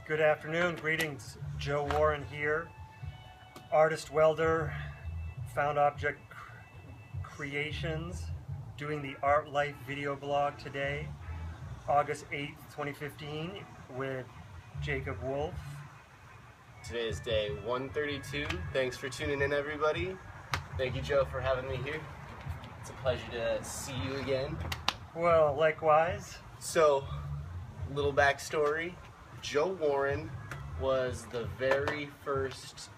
Good afternoon, greetings. Joe Warren here, artist welder, found object creations, doing the Art Life video blog today, August 8th, 2015, with Jacob Wolf. Today is day 132. Thanks for tuning in, everybody. Thank you, Joe, for having me here. It's a pleasure to see you again. Well, likewise. So, little backstory. Joe Warren was the very first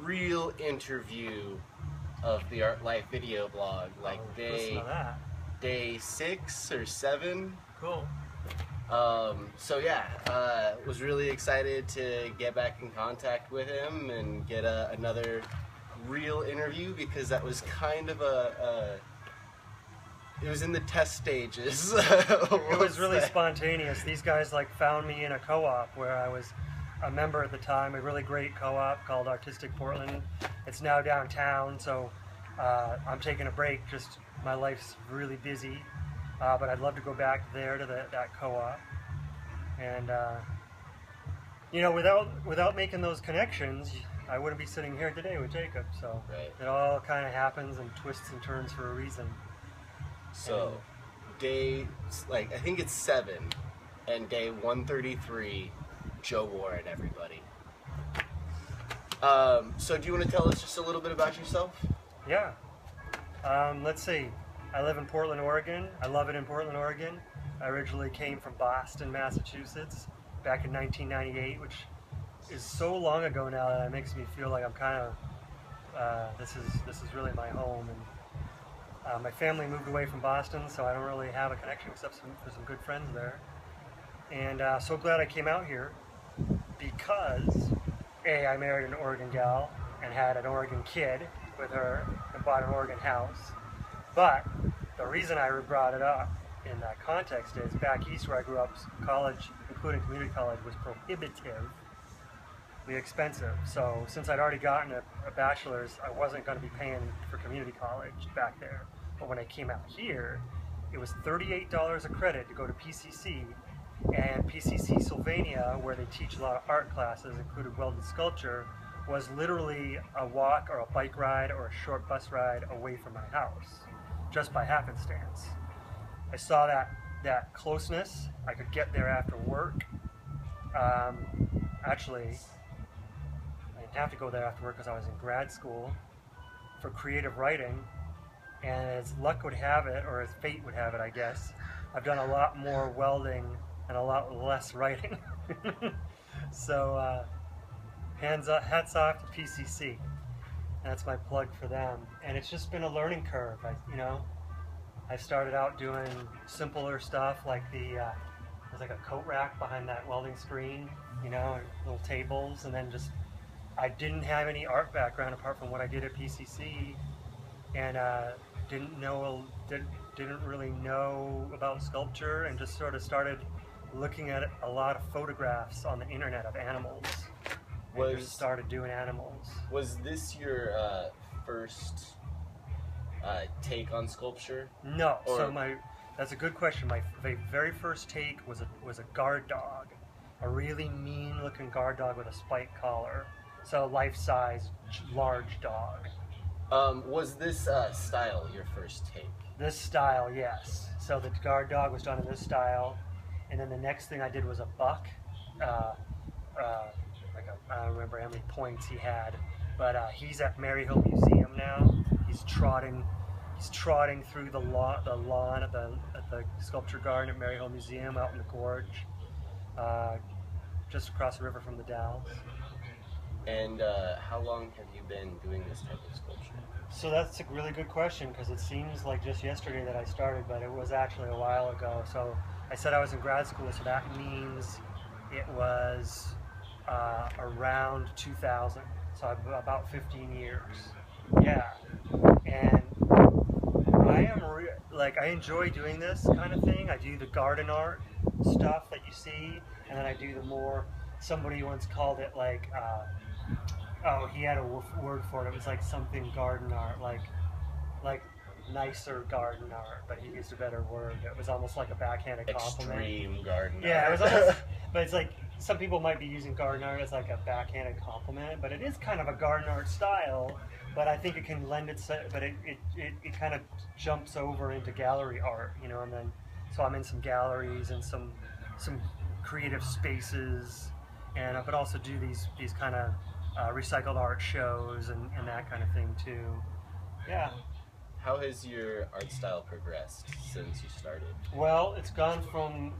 real interview of the Art Life video blog, like day 6 or 7. Cool. So yeah, was really excited to get back in contact with him and get another real interview, because that was kind of it was in the test stages. It was really spontaneous. These guys found me in a co-op where I was a member at the time, a really great co-op called Artistic Portland. It's now downtown, so I'm taking a break. Just my life's really busy, but I'd love to go back there to that co-op. And you know, without making those connections, I wouldn't be sitting here today with Jacob. So right. It all kind of happens and twists and turns for a reason. So, day, I think it's 7, and day 133, Joe Warren, everybody. So do you want to tell us just a little bit about yourself? Yeah. Let's see. I live in Portland, Oregon. I love it in Portland, Oregon. I originally came from Boston, Massachusetts, back in 1998, which is so long ago now that it makes me feel like I'm kind of, this is really my home. And my family moved away from Boston, so I don't really have a connection except for some good friends there. And so glad I came out here because, A, I married an Oregon gal and had an Oregon kid with her and bought an Oregon house. But the reason I brought it up in that context is back east where I grew up, college, including community college, was prohibitively expensive. So since I'd already gotten a bachelor's, I wasn't going to be paying for community college back there. But when I came out here, it was $38 a credit to go to PCC, and PCC Sylvania, where they teach a lot of art classes, included welded sculpture, was literally a walk or a bike ride or a short bus ride away from my house, just by happenstance. I saw that closeness. I could get there after work. Actually, I didn't have to go there after work because I was in grad school for creative writing. And as luck would have it, or as fate would have it, I guess, I've done a lot more welding and a lot less writing. So hats off to PCC. That's my plug for them. And it's just been a learning curve. I started out doing simpler stuff like there's like a coat rack behind that welding screen, little tables, and then I didn't have any art background apart from what I did at PCC, and didn't really know about sculpture, and just sort of started looking at a lot of photographs on the internet of animals. Just started doing animals. Was this your first take on sculpture? No. That's a good question. My very first take was a guard dog, a really mean-looking guard dog with a spiked collar. So life-size, large dog. Was this style your first take? This style, yes. So the guard dog was done in this style, and then the next thing I did was a buck. I don't remember how many points he had, but he's at Maryhill Museum now. He's trotting through the lawn at the sculpture garden at Maryhill Museum out in the gorge, just across the river from the Dalles. And how long have you been doing this type of sculpture? So that's a really good question, because it seems like just yesterday that I started, but it was actually a while ago. So I said I was in grad school, so that means it was around 2000. So about 15 years. Yeah. And I enjoy doing this kind of thing. I do the garden art stuff that you see, and then I do the more, somebody once called it he had a word for it. It was like something garden art, like nicer garden art, but he used a better word. It was almost like a backhanded compliment. Extreme garden art. Yeah, it was almost, but it's like some people might be using garden art as like a backhanded compliment, but it is kind of a garden art style. But I think it can lend itself, but it kind of jumps over into gallery art, you know, and then so I'm in some galleries and some creative spaces, and but also do these kind of recycled art shows and that kind of thing too. Yeah. How has your art style progressed since you started? Well, it's gone from,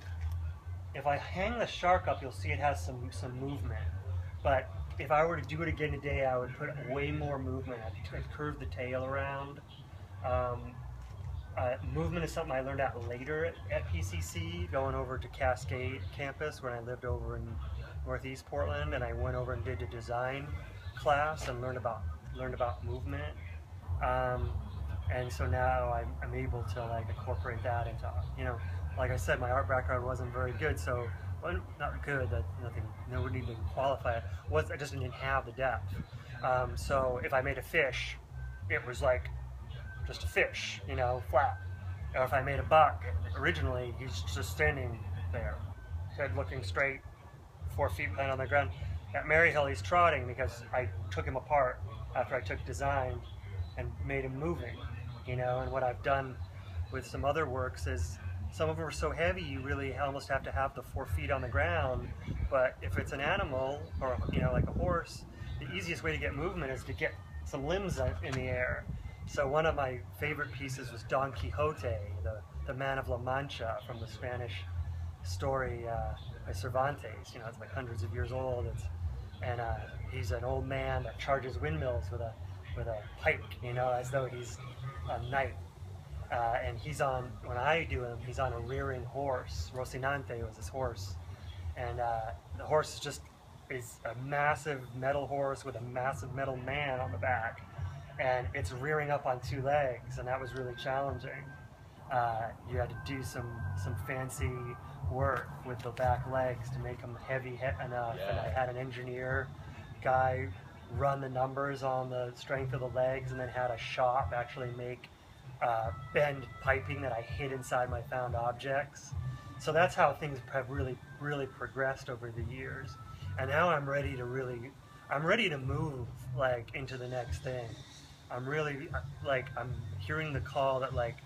if I hang the shark up, you'll see it has some movement. But if I were to do it again today, I would put way more movement. I'd curve the tail around. Um, Movement is something I learned out later at PCC, going over to Cascade campus when I lived over in Northeast Portland, and I went over and did a design class and learned about movement. Um, and so now I'm able to like incorporate that into, you know, like I said, my art background wasn't very good, so well, not good. That nothing, no one even qualify it. I just didn't have the depth. So if I made a fish, it was like just a fish, you know, flat. Or if I made a buck, originally he's just standing there, head looking straight, 4 feet planted on the ground. At Maryhill, he's trotting because I took him apart after I took design and made him moving, you know. And what I've done with some other works is some of them are so heavy you really almost have to have the 4 feet on the ground. But if it's an animal or, you know, like a horse, the easiest way to get movement is to get some limbs in the air. So one of my favorite pieces was Don Quixote, the man of La Mancha from the Spanish story by Cervantes. You know, it's like hundreds of years old. And he's an old man that charges windmills with a pike, you know, as though he's a knight. And he's on, when I do him, he's on a rearing horse. Rocinante was his horse. And the horse is a massive metal horse with a massive metal man on the back. And it's rearing up on 2 legs, and that was really challenging. You had to do some fancy work with the back legs to make them heavy enough. Yeah. And I had an engineer guy run the numbers on the strength of the legs, and then had a shop actually make bend piping that I hid inside my found objects. So that's how things have really, really progressed over the years. And now I'm ready to move like into the next thing. I'm really like, I'm hearing the call that like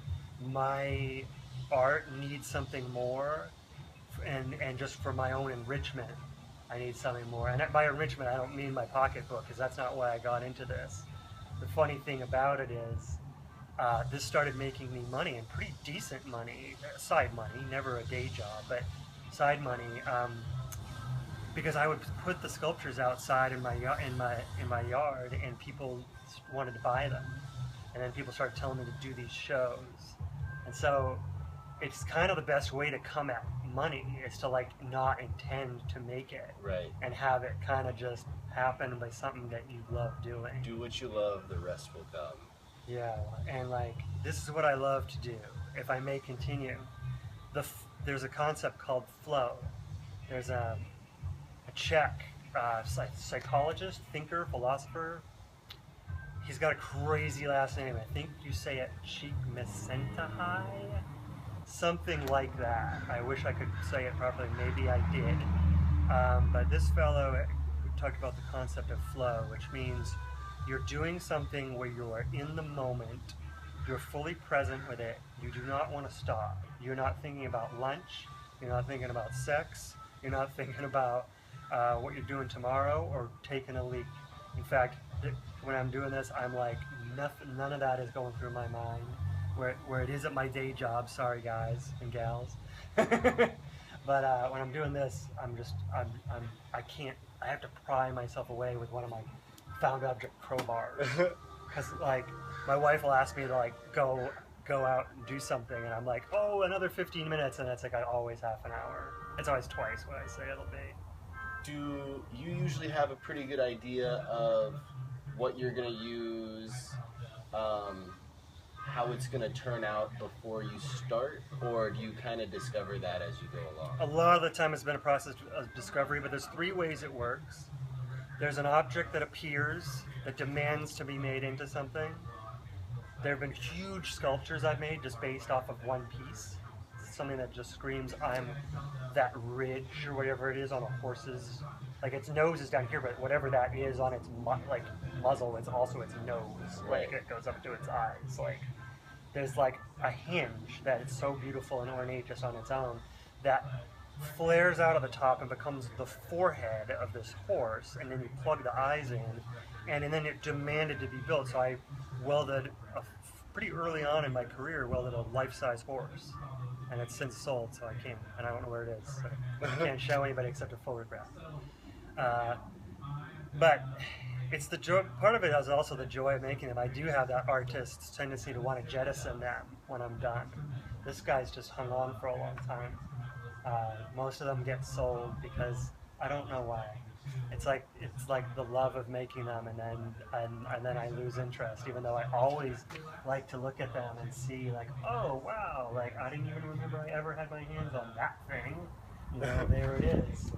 my art needs something more, and just for my own enrichment, I need something more. And by enrichment, I don't mean my pocketbook, because that's not why I got into this. The funny thing about it is, this started making me money, and pretty decent money, side money, never a day job, but side money, because I would put the sculptures outside in my yard, and people wanted to buy them, and then people started telling me to do these shows, and so it's kind of the best way to come at money is to like not intend to make it, right, and have it kind of just happen by something that you love doing. Do what you love, the rest will come. Yeah, and like this is what I love to do. If I may continue, there's a concept called flow. There's a Czech psychologist, thinker, philosopher. He's got a crazy last name. I think you say it Csikszentmihalyi, something like that. I wish I could say it properly. Maybe I did. But this fellow talked about the concept of flow, which means you're doing something where you are in the moment. You're fully present with it. You do not want to stop. You're not thinking about lunch. You're not thinking about sex. You're not thinking about what you're doing tomorrow or taking a leak. In fact, when I'm doing this, I'm like, none of that is going through my mind. Where it is at my day job, sorry guys and gals. But when I'm doing this, I have to pry myself away with one of my found object crowbars. Because like, my wife will ask me to like go out and do something, and I'm like, oh, another 15 minutes, and it's like always half an hour. It's always twice what I say it'll be. Do you usually have a pretty good idea of what you're going to use, how it's going to turn out before you start, or do you kind of discover that as you go along? A lot of the time it's been a process of discovery, but there's 3 ways it works. There's an object that appears that demands to be made into something. There have been huge sculptures I've made just based off of one piece. something that just screams, I'm that ridge or whatever it is on a horse's, like its nose is down here, but whatever that is on its like muzzle, it's also its nose. Like it goes up to its eyes. Like there's like a hinge that is so beautiful and ornate just on its own that flares out of the top and becomes the forehead of this horse, and then you plug the eyes in, and then it demanded to be built. So I welded pretty early on in my career, welded a life-size horse, and it's since sold, so I can't, and I don't know where it is, so I can't show anybody except a photograph. But it's the joy. Part of it is also the joy of making them. I do have that artist's tendency to want to jettison them when I'm done. This guy's just hung on for a long time. Most of them get sold because I don't know why. It's like the love of making them, and then I lose interest. Even though I always like to look at them and see like, oh wow, like I didn't even remember I ever had my hands on that thing. You know, there it is.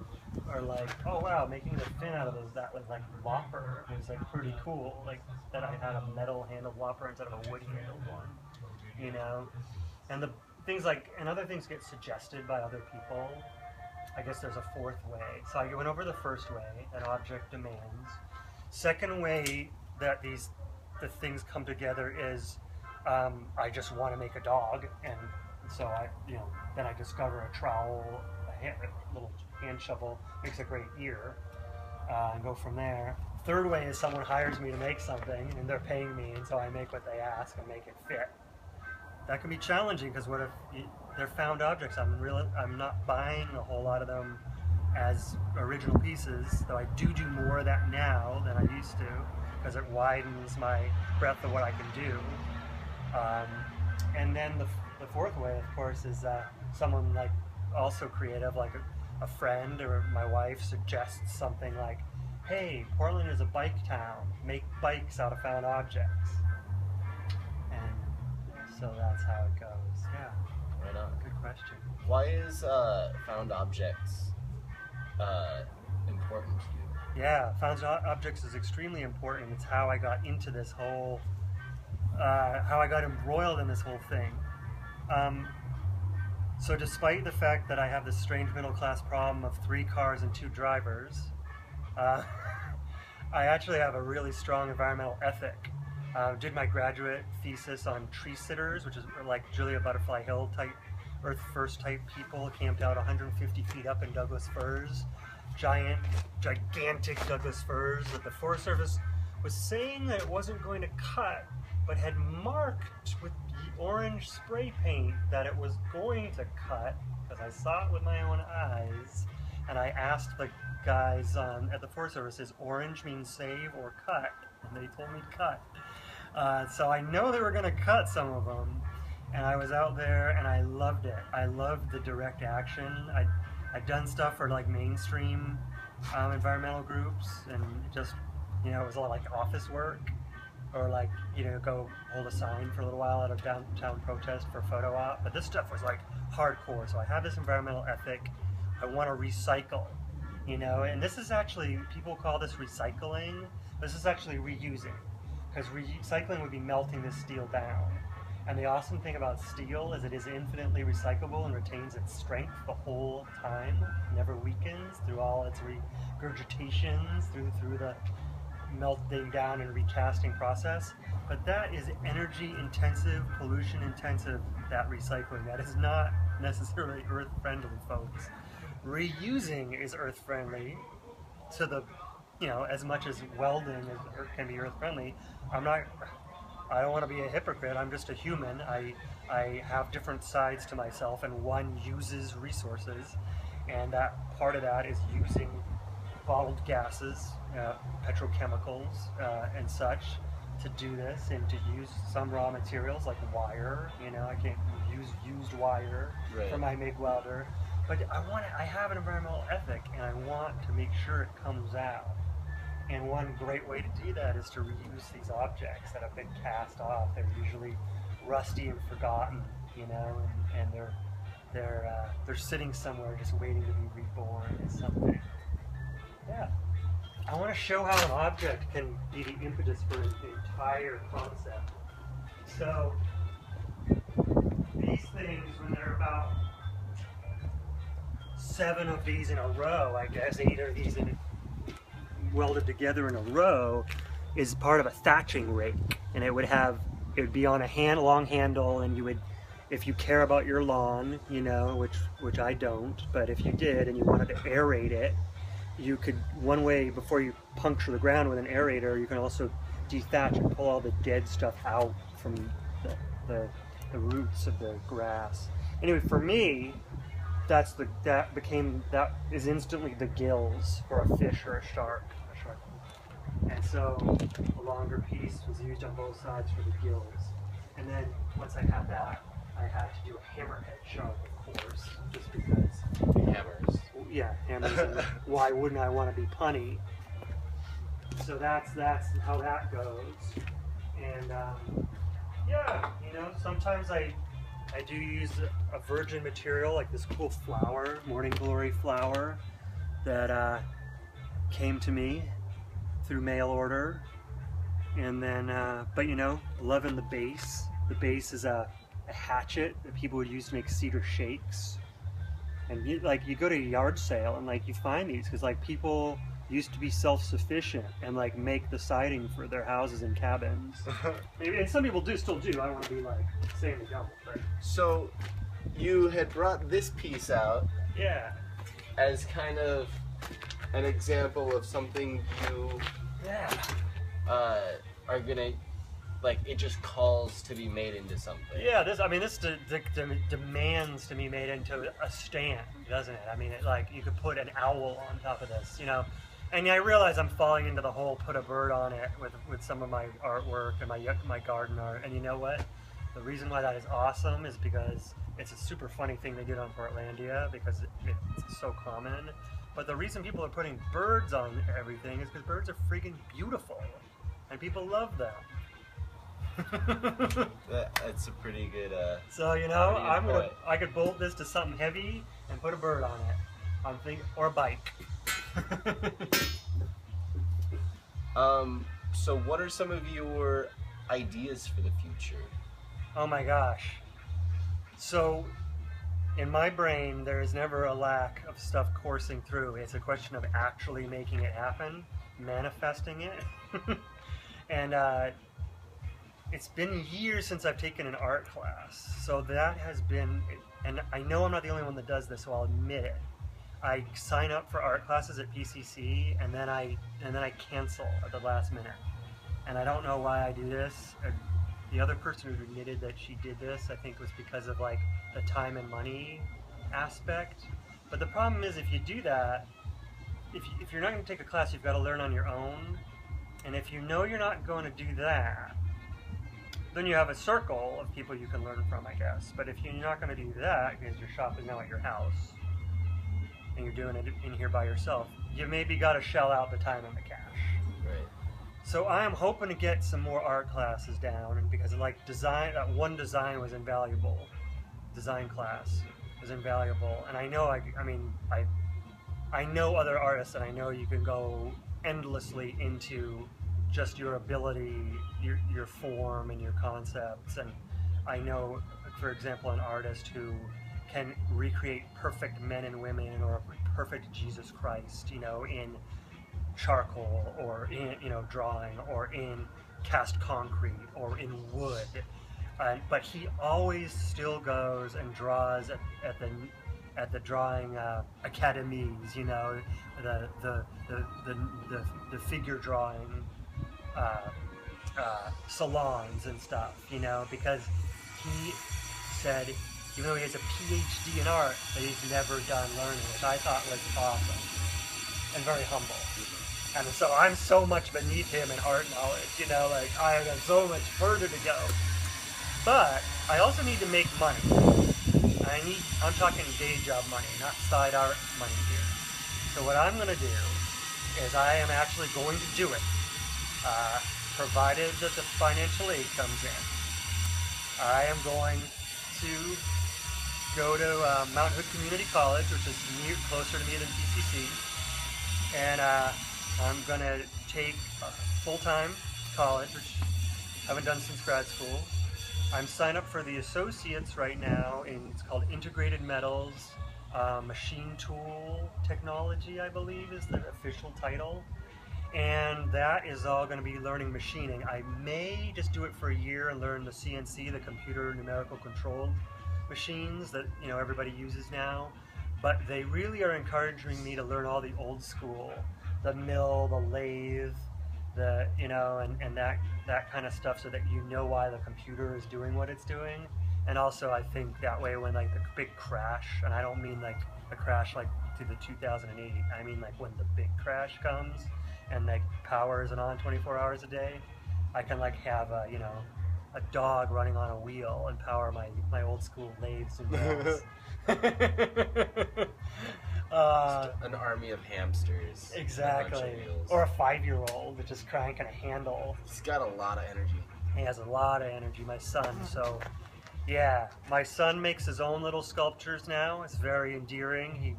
Or like, oh wow, making the fin out of those, that was like lopper. It was like pretty cool. Like that I had a metal handled lopper instead of a wood handled one. You know, and the things like, and other things get suggested by other people. I guess there's a fourth way. So I went over the first way, that object demands. Second way that the things come together is I just want to make a dog, and so then I discover a trowel, a little hand shovel, makes a great ear, and go from there. Third way is someone hires me to make something, and they're paying me, and so I make what they ask and make it fit. That can be challenging because what if they're found objects? I'm not buying a whole lot of them as original pieces, though I do more of that now than I used to because it widens my breadth of what I can do. And then the fourth way, of course, is someone like also creative, like a friend or my wife suggests something like, "Hey, Portland is a bike town. Make bikes out of found objects." So that's how it goes. Yeah. Right on. Good question. Why is found objects important to you? Yeah, found objects is extremely important. It's how I got into this whole, how I got embroiled in this whole thing. So despite the fact that I have this strange middle-class problem of 3 cars and 2 drivers, I actually have a really strong environmental ethic. Did my graduate thesis on tree sitters, which is like Julia Butterfly Hill type, Earth First type people camped out 150 feet up in Douglas firs, gigantic Douglas firs that the Forest Service was saying that it wasn't going to cut, but had marked with orange spray paint that it was going to cut, because I saw it with my own eyes, and I asked the guys at the Forest Service, is orange mean save or cut? And they told me cut. So I know they were going to cut some of them, and I was out there and I loved it. I loved the direct action. I'd done stuff for like mainstream environmental groups, and just, it was a lot like office work, or like, go hold a sign for a little while at a downtown protest for a photo op. But this stuff was like hardcore. So I have this environmental ethic. I want to recycle, and this is actually, people call this recycling. This is actually reusing. Because recycling would be melting this steel down. And the awesome thing about steel is it is infinitely recyclable and retains its strength the whole time, never weakens through all its regurgitations, through the melting down and recasting process. But that is energy intensive, pollution intensive, that recycling. That is not necessarily earth friendly, folks. Reusing is earth friendly to the, as much as welding can be earth friendly. I don't want to be a hypocrite. I'm just a human. I have different sides to myself, and one uses resources, and that part of that is using bottled gases, petrochemicals, and such to do this, and to use some raw materials like wire. I can't use used wire for my MIG welder, but I have an environmental ethic, and I want to make sure it comes out. And one great way to do that is to reuse these objects that have been cast off. They're usually rusty and forgotten, and they're sitting somewhere just waiting to be reborn as something. Yeah. I want to show how an object can be the impetus for an entire concept. So these things, when they're about 7 of these in a row, I guess, 8 of these welded together in a row, is part of a thatching rake, and it would be on a long handle, and you would, if you care about your lawn, you know, which I don't, but if you did and you wanted to aerate it, you could, one way before you puncture the ground with an aerator, you can also dethatch and pull all the dead stuff out from the roots of the grass. Anyway, for me, that is instantly the gills for a fish or a shark. And so a longer piece was used on both sides for the gills. And then once I had that, I had to do a hammerhead shark, of course, just because. Hammers. Yeah, hammers. And why wouldn't I want to be punny? So that's how that goes. And yeah, you know, sometimes I do use a virgin material like this cool flower, morning glory flower, that came to me through mail order. And then, but you know, loving the base. The base is a hatchet that people would use to make cedar shakes. And you go to a yard sale and like you find these because like people used to be self-sufficient and like make the siding for their houses and cabins. And some people still do. I don't want to be like saying the devil, but so you had brought this piece out, yeah, as kind of an example of something you are gonna, like, it just calls to be made into something. Yeah, this demands to be made into a stand, doesn't it? I mean, you could put an owl on top of this, you know. And I realize I'm falling into the whole put a bird on it with some of my artwork and my garden art. And you know what? The reason why that is awesome is because it's a super funny thing they did on Portlandia because it's so common. But the reason people are putting birds on everything is because birds are freaking beautiful, and people love them. That's a pretty good. So you know, I could bolt this to something heavy and put a bird on it, or a bike. So what are some of your ideas for the future? Oh my gosh. So in my brain, there is never a lack of stuff coursing through. It's a question of actually making it happen, manifesting it. And it's been years since I've taken an art class. So that has been, and I know I'm not the only one that does this, so I'll admit it. I sign up for art classes at PCC, and then I cancel at the last minute. And I don't know why I do this. The other person who admitted that she did this, I think, was because of like the time and money aspect. But the problem is, if you do that, if you're not going to take a class, you've got to learn on your own. And if you know you're not going to do that, then you have a circle of people you can learn from, I guess. But if you're not going to do that, because your shop is now at your house, and you're doing it in here by yourself, you maybe got to shell out the time and the cash. Right. So I am hoping to get some more art classes down, and because like design, that one design was invaluable. Design class was invaluable, and I know I know other artists, and I know you can go endlessly into just your ability, your form, and your concepts. And I know, for example, an artist who can recreate perfect men and women or perfect Jesus Christ, you know, in charcoal or in, you know, drawing or in cast concrete or in wood. But he always still goes and draws at the drawing academies, you know, the figure drawing salons and stuff, you know, because he said, even though he has a PhD in art, that he's never done learning, which I thought was awesome and very humble. And so I'm so much beneath him in art knowledge, you know, like I have so much further to go. But I also need to make money. I'm talking day job money, not side art money here. So what I'm going to do is I am actually going to do it, provided that the financial aid comes in. I am going to go to Mount Hood Community College, which is closer to me than PCC, and I'm going to take full-time college, which I haven't done since grad school. I'm signed up for the associates right now, it's called Integrated Metals machine tool technology, I believe is the official title. And that is all going to be learning machining. I may just do it for a year and learn the CNC, the computer numerical controlled machines that everybody uses now. But they really are encouraging me to learn all the old school, the mill, the lathe, the and that kind of stuff, so that why the computer is doing what it's doing. And also, I think that way when like the big crash, and I don't mean like a crash like to the 2008, I mean like when the big crash comes and like power isn't on 24 hours a day, I can like have a dog running on a wheel and power my old school lathes and mills. An army of hamsters. Exactly. Or a 5-year-old that's just cranking a handle. He's got a lot of energy. He has a lot of energy, my son. So, yeah, my son makes his own little sculptures now. It's very endearing. He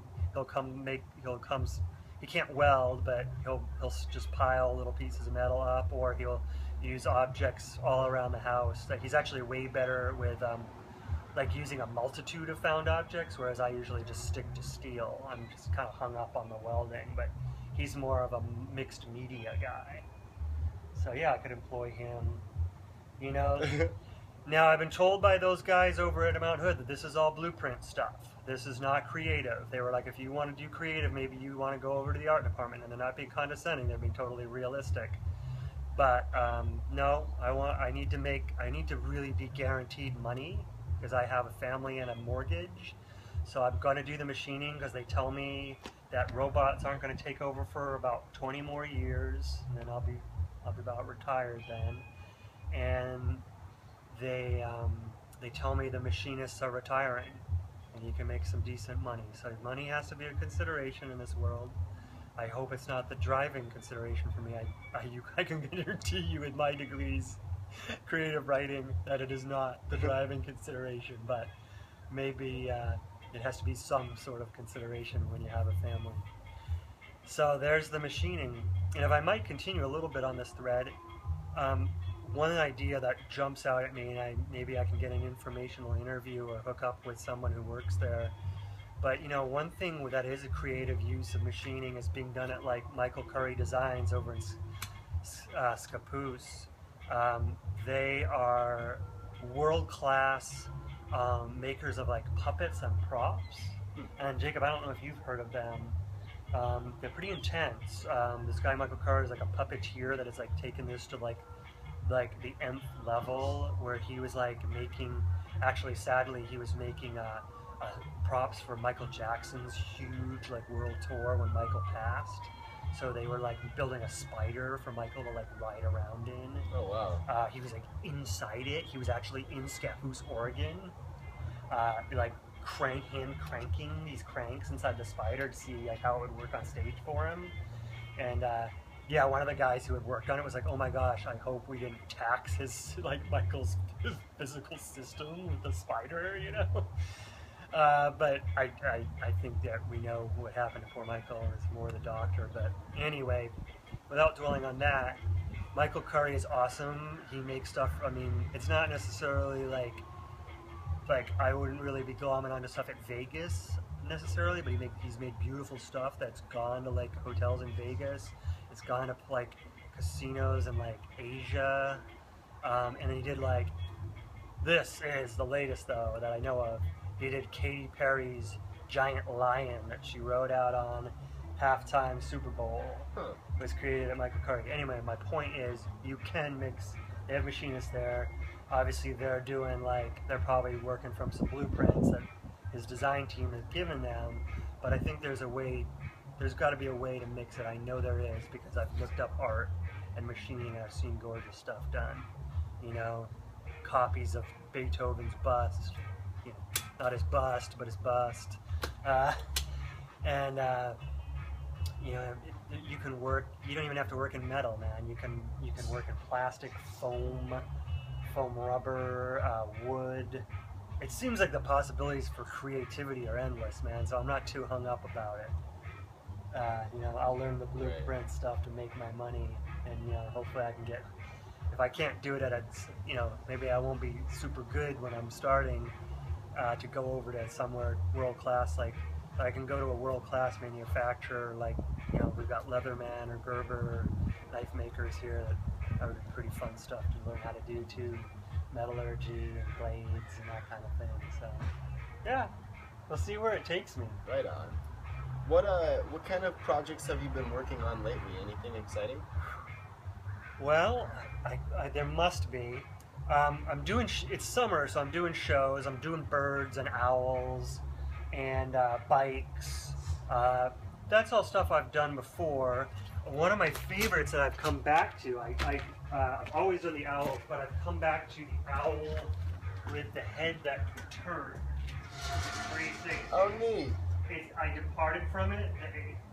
can't weld, but he'll just pile little pieces of metal up, or he'll use objects all around the house. Like, he's actually way better with like using a multitude of found objects, whereas I usually just stick to steel. I'm just kind of hung up on the welding, but he's more of a mixed media guy. So yeah, I could employ him. Now I've been told by those guys over at Mount Hood that this is all blueprint stuff. This is not creative. They were like, if you want to do creative, maybe you want to go over to the art department. And they're not being condescending. They're being totally realistic. But no, I need to really be guaranteed money, because I have a family and a mortgage. So I'm going to do the machining, because they tell me that robots aren't going to take over for about 20 more years, and then I'll be about retired then. And they tell me the machinists are retiring, and you can make some decent money. So money has to be a consideration in this world. I hope it's not the driving consideration for me. I can guarantee you with my degrees, creative writing, that it is not the driving consideration, but maybe it has to be some sort of consideration when you have a family. So there's the machining. And if I might continue a little bit on this thread, one idea that jumps out at me, and maybe I can get an informational interview or hook up with someone who works there. But one thing that is a creative use of machining is being done at like Michael Curry Designs over in Scappoose. They are world-class makers of like puppets and props. And Jacob, I don't know if you've heard of them. They're pretty intense. This guy Michael Curry is like a puppeteer that has like taken this to like the nth level, where he was like making, actually sadly, he was making props for Michael Jackson's huge like world tour when Michael passed. So they were like building a spider for Michael to like ride around in. Oh wow. He was like inside it. He was actually in Scappoose, Oregon, like cranking these cranks inside the spider to see like how it would work on stage for him. And yeah, one of the guys who had worked on it was like, oh my gosh, I hope we didn't tax his Michael's physical system with the spider, But I think that we know what happened to poor Michael. It's more the doctor. But anyway, without dwelling on that, Michael Curry is awesome. He makes stuff, I mean, it's not necessarily like I wouldn't really be glomming onto stuff at Vegas necessarily, but he's made beautiful stuff that's gone to like hotels in Vegas. It's gone to like casinos in like Asia. And then he did like, this is the latest though that I know of. He did Katy Perry's giant lion that she rode out on halftime Super Bowl. Huh. It was created at Michael Curry. Anyway, my point is, you can mix. They have machinists there. Obviously, they're probably working from some blueprints that his design team has given them. But I think there's got to be a way to mix it. I know there is, because I've looked up art and machining, and I've seen gorgeous stuff done. Copies of Beethoven's bust. Not his bust, but his bust. You can work. You don't even have to work in metal, man. You can work in plastic, foam rubber, wood. It seems like the possibilities for creativity are endless, man. So I'm not too hung up about it. I'll learn the blueprint stuff to make my money, and hopefully I can get. If I can't do it at maybe I won't be super good when I'm starting. To go over to somewhere world class like I can go to a world-class manufacturer like, you know, we've got Leatherman or Gerber knife makers here that are pretty fun stuff to learn how to do too, metallurgy and blades and that kind of thing. So yeah, we'll see where it takes me. Right on. What kind of projects have you been working on lately? Anything exciting? Well, there must be. I'm doing. It's summer, so I'm doing shows. I'm doing birds and owls, and bikes. That's all stuff I've done before. One of my favorites that I've come back to. I've always done the owl, but I've come back to the owl with the head that can turn. Pretty sick. Oh, neat. I departed from it.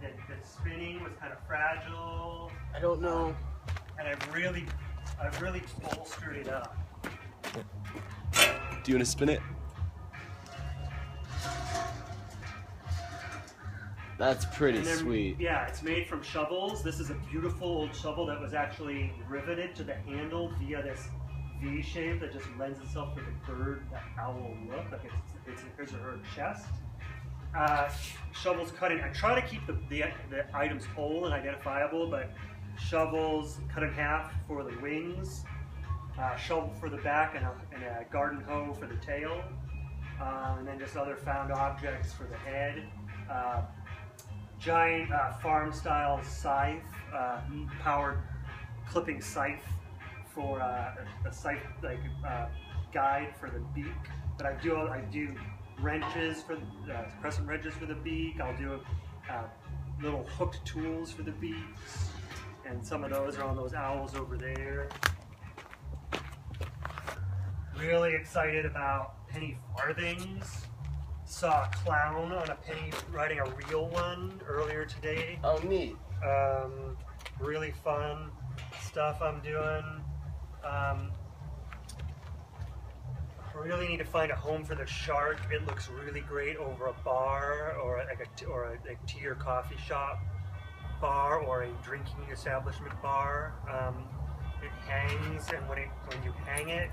The spinning was kind of fragile. I don't know. And I've really bolstered it up. Do you want to spin it? That's pretty sweet. Yeah, it's made from shovels. This is a beautiful old shovel that was actually riveted to the handle via this V shape that just lends itself to the bird, that owl look. Like it's his or her chest. Shovels cut in. I try to keep the items whole and identifiable, but shovels cut in half for the wings, shovel for the back, and a garden hoe for the tail, and then just other found objects for the head. Giant farm-style scythe, powered clipping scythe for a scythe guide for the beak. But I do wrenches for crescent wrenches for the beak. I'll do little hooked tools for the beaks, and some of those are on those owls over there. Really excited about penny farthings. Saw a clown on a penny riding a real one earlier today. Oh, neat. Really fun stuff I'm doing. Really need to find a home for the shark. It looks really great over a bar or a tea or coffee shop bar or a drinking establishment bar. It hangs, and when you hang it,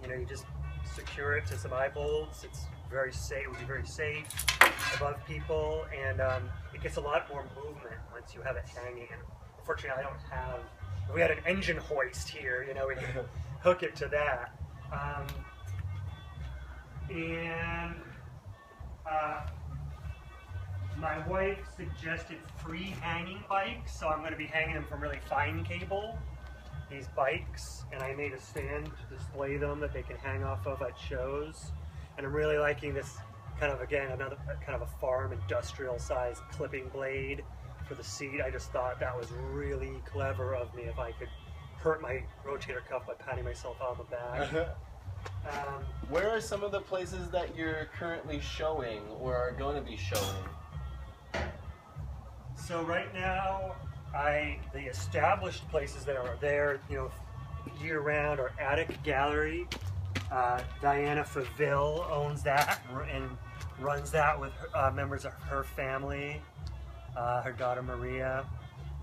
you know, you just secure it to some eye bolts. It's very safe. It would be very safe above people, and it gets a lot more movement once you have it hanging. And unfortunately, I don't have. We had an engine hoist here. You know, we can hook it to that. My wife suggested free hanging bikes, so I'm going to be hanging them from really fine cable, these bikes, and I made a stand to display them that they can hang off of at shows. And I'm really liking this kind of, again, another kind of a farm industrial sized clipping blade for the seat. I just thought that was really clever of me if I could hurt my rotator cuff by patting myself on the back. Where are some of the places that you're currently showing or are going to be showing? So right now, the established places that are there, you know, year-round are Attic Gallery. Diana Faville owns that and runs that with members of her family, her daughter Maria.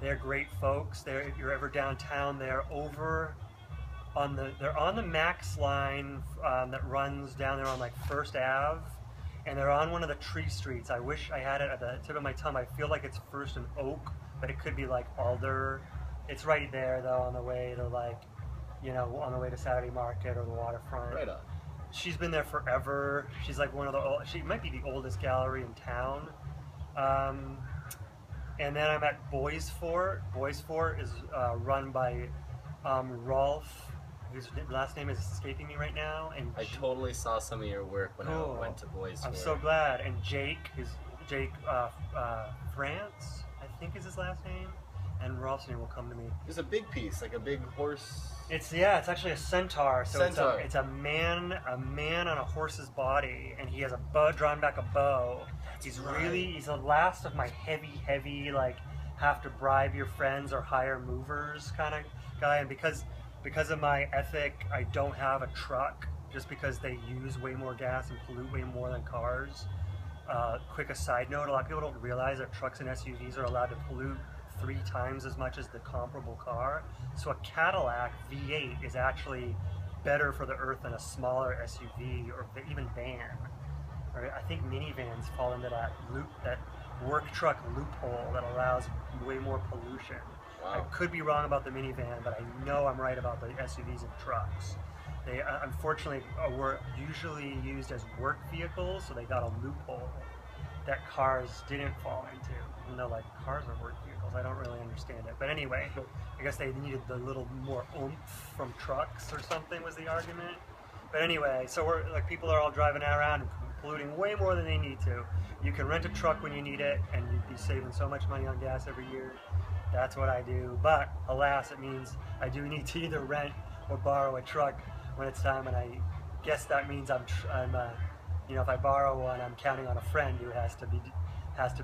They're great folks. If you're ever downtown, they're on the Max line that runs down there on like First Ave, and they're on one of the tree streets. I wish I had it at the tip of my tongue. I feel like it's First and Oak, but it could be like Alder. It's right there though, on the way to on the way to Saturday Market or the waterfront. Right on. She's been there forever. She's like she might be the oldest gallery in town. And then I'm at Boys Fort. Boys Fort is run by Rolf, whose last name is escaping me right now. And I totally saw some of your work when I went to Boys Fort. I'm so glad. And Jake France, I think is his last name. And Rolf's name will come to me. There's a big piece, like a big horse. It's actually a centaur. So centaur. It's a man on a horse's body, and he has a bow, drawn back a bow. He's the last of my heavy, like, have to bribe your friends or hire movers kind of guy. And because of my ethic, I don't have a truck, just because they use way more gas and pollute way more than cars. Quick aside note, a lot of people don't realize that trucks and SUVs are allowed to pollute 3 times as much as the comparable car. So a Cadillac V8 is actually better for the earth than a smaller SUV or even van. or I think minivans fall into that that work truck loophole that allows way more pollution. I Wow. could be wrong about the minivan, but I know I'm right about the SUVs and trucks. They unfortunately were usually used as work vehicles, so they got a loophole that cars didn't fall into. Even though like cars are work vehicles, I don't really understand it. But anyway, I guess they needed the little more oomph from trucks or something was the argument. But anyway, so we're like people are all driving around and polluting way more than they need to. You can rent a truck when you need it, and you'd be saving so much money on gas every year. That's what I do. But alas, it means I do need to either rent or borrow a truck when it's time, and I guess that means I'm you know, if I borrow one, I'm counting on a friend who has to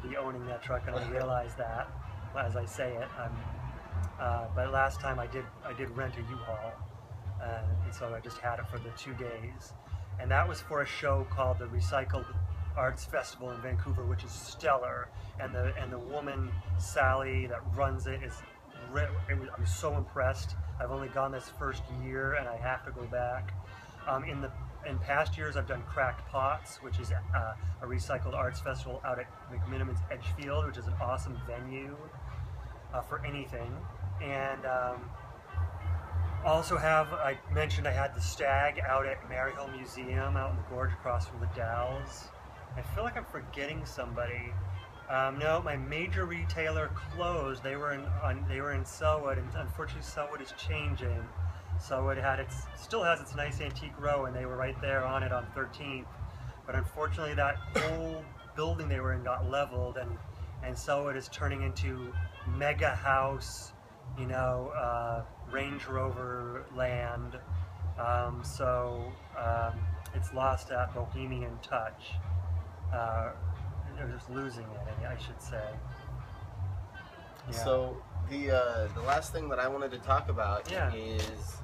be owning that truck, and I realize that as I say it. But last time I did rent a U-Haul, and so I just had it for the 2 days, and that was for a show called the Recycled Arts Festival in Vancouver, which is stellar, and the woman Sally that runs it is. I'm so impressed. I've only gone this first year, and I have to go back. In past years, I've done Cracked Pots, which is a recycled arts festival out at McMiniman's Edgefield, which is an awesome venue for anything. And also I mentioned I had the Stag out at Maryhill Museum out in the gorge across from the Dalles. I feel like I'm forgetting somebody. No, my major retailer closed. They were in Selwood, and unfortunately Selwood is changing. Selwood still has its nice antique row, and they were right there on it on 13th. But unfortunately, that whole building they were in got leveled, and Selwood is turning into mega house, you know, Range Rover land. It's lost that bohemian touch. They're just losing it, I should say. Yeah. So the last thing that I wanted to talk about Yeah. is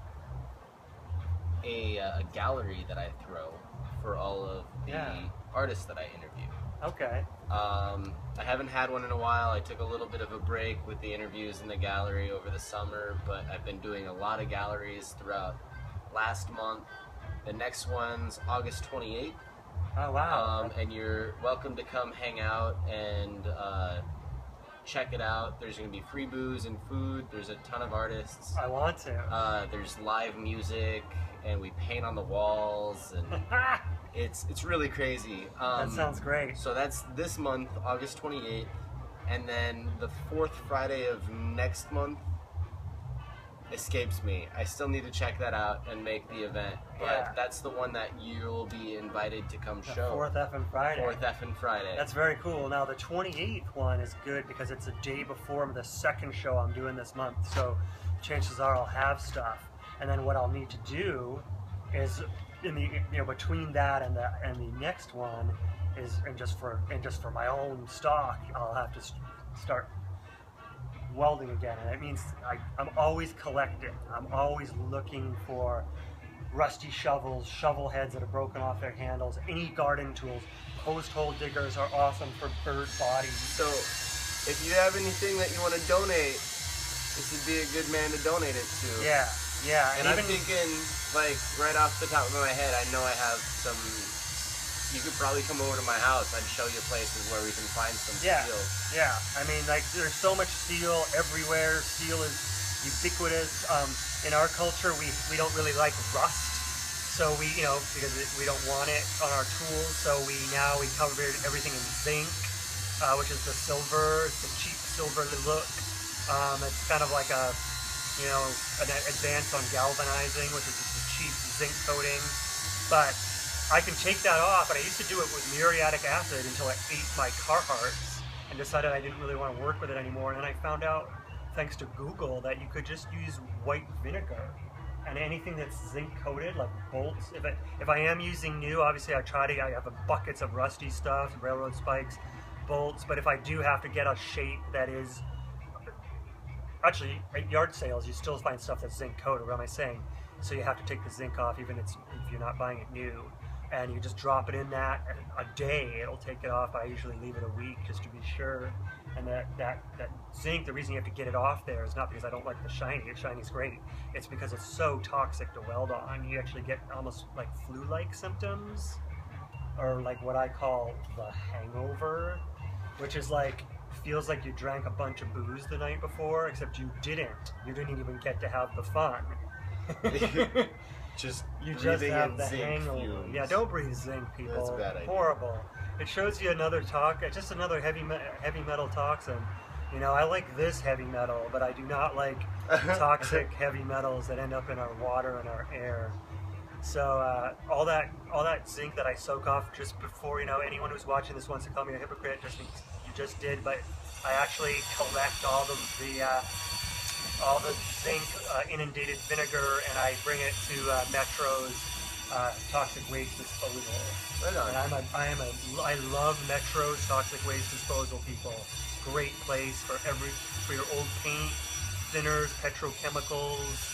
a gallery that I throw for all of the Yeah. artists that I interview. Okay. I haven't had one in a while. I took a little bit of a break with the interviews in the gallery over the summer, but I've been doing a lot of galleries throughout last month. The next one's August 28th. Oh wow. And you're welcome to come hang out and check it out. There's going to be free booze and food. There's a ton of artists. I want to. There's live music, and we paint on the walls, and it's really crazy. That sounds great. So that's this month, August 28th, and then the fourth Friday of next month escapes me. I still need to check that out and make the event, but Yeah. that's the one that you'll be invited to come The show. fourth effing Friday. Fourth effing Friday. That's very cool. Now the 28th one is good because it's a day before the second show I'm doing this month, so chances are I'll have stuff. And then what I'll need to do is between that and the next one is and just for my own stock, I'll have to start welding again, and it means I'm always collecting. I'm always looking for rusty shovels, shovel heads that are broken off their handles, any garden tools. Post hole diggers are awesome for bird bodies. So, if you have anything that you want to donate, this would be a good man to donate it to. Yeah, And I'm thinking, like, right off the top of my head, I know I have some. You could probably come over to my house. I'd show you places where we can find some steel. Yeah. I mean, like, there's so much steel everywhere. Steel is ubiquitous. In our culture, we don't really like rust, so because we don't want it on our tools. So we covered everything in zinc, which is the silver, the cheap silver look. It's kind of like an advance on galvanizing, which is just a cheap zinc coating, but I can take that off, and I used to do it with muriatic acid until I ate my Carhartts and decided I didn't really want to work with it anymore. And then I found out, thanks to Google, that you could just use white vinegar. And anything that's zinc coated, like bolts, if I am using new, obviously I have buckets of rusty stuff, railroad spikes, bolts, but if I do have to get a shape that is, actually at yard sales you still find stuff that's zinc coated, what am I saying? So you have to take the zinc off even if you're not buying it new. And you just drop it in that, and a day it'll take it off. I usually leave it a week just to be sure. And that zinc, the reason you have to get it off there is not because I don't like the shiny. The shiny's great. It's because it's so toxic to weld on. You actually get almost like flu-like symptoms. or like what I call the hangover, which is like feels like you drank a bunch of booze the night before, except you didn't. You didn't even get to have the fun. Just You just breathing have in the zinc hangover. fumes. Yeah, don't breathe zinc, people. That's a bad idea. Horrible. It shows you another just another heavy metal toxin. You know, I like this heavy metal, but I do not like toxic heavy metals that end up in our water and our air. So all that zinc that I soak off just before, you know, anyone who's watching this wants to call me a hypocrite, just you just did, but I actually collect all the zinc inundated vinegar, and I bring it to Metro's toxic waste disposal. Right on. And I love Metro's toxic waste disposal, people. Great place for your old paint, thinners, petrochemicals,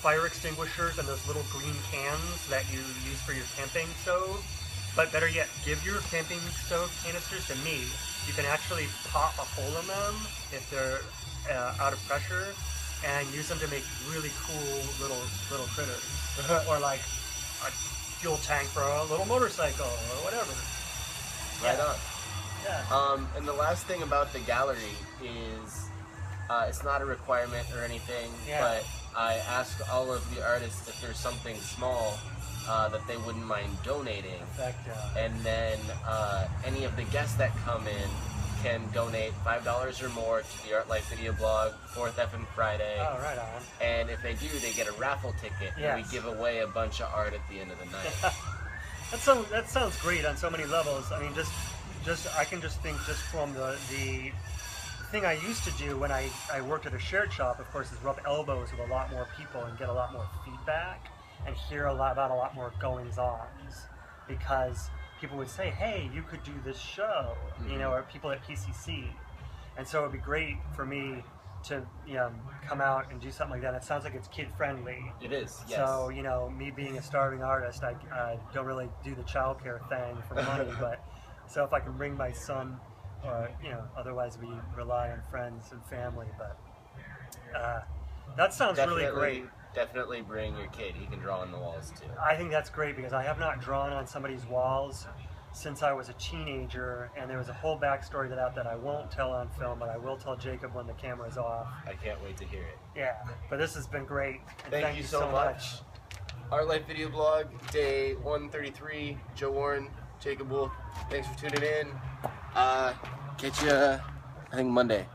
fire extinguishers, and those little green cans that you use for your camping stove. But better yet, give your camping stove canisters to me. You can actually pop a hole in them if they're out of pressure, and use them to make really cool little critters, or like a fuel tank for a little motorcycle or whatever. Right on. Yeah. And the last thing about the gallery is it's not a requirement or anything, but I ask all of the artists if there's something small that they wouldn't mind donating. And then any of the guests that come in can donate $5 or more to the Art Life Video Blog, 4th effing Friday. Oh, right on. And if they do, they get a raffle ticket, and we give away a bunch of art at the end of the night. That sounds great on so many levels. I mean, I can just think just from the thing I used to do when I worked at a shared shop, of course, is rub elbows with a lot more people and get a lot more feedback and hear about a lot more goings-ons, because people would say, hey, you could do this show, you know, or people at PCC. And so it would be great for me to, you know, come out and do something like that. It sounds like it's kid-friendly. It is, yes. So, you know, me being a starving artist, I don't really do the childcare thing for money, but so if I can bring my son, or, you know, otherwise we rely on friends and family, but that sounds really great. Definitely bring your kid. He can draw on the walls too. I think that's great, because I have not drawn on somebody's walls since I was a teenager, and there was a whole backstory to that I won't tell on film, but I will tell Jacob when the camera's off. I can't wait to hear it. Yeah, but this has been great. And thank you so much. Art Life Video Blog, day 133. Joe Warren, Jacob Wolf. Thanks for tuning in. Catch you, I think, Monday.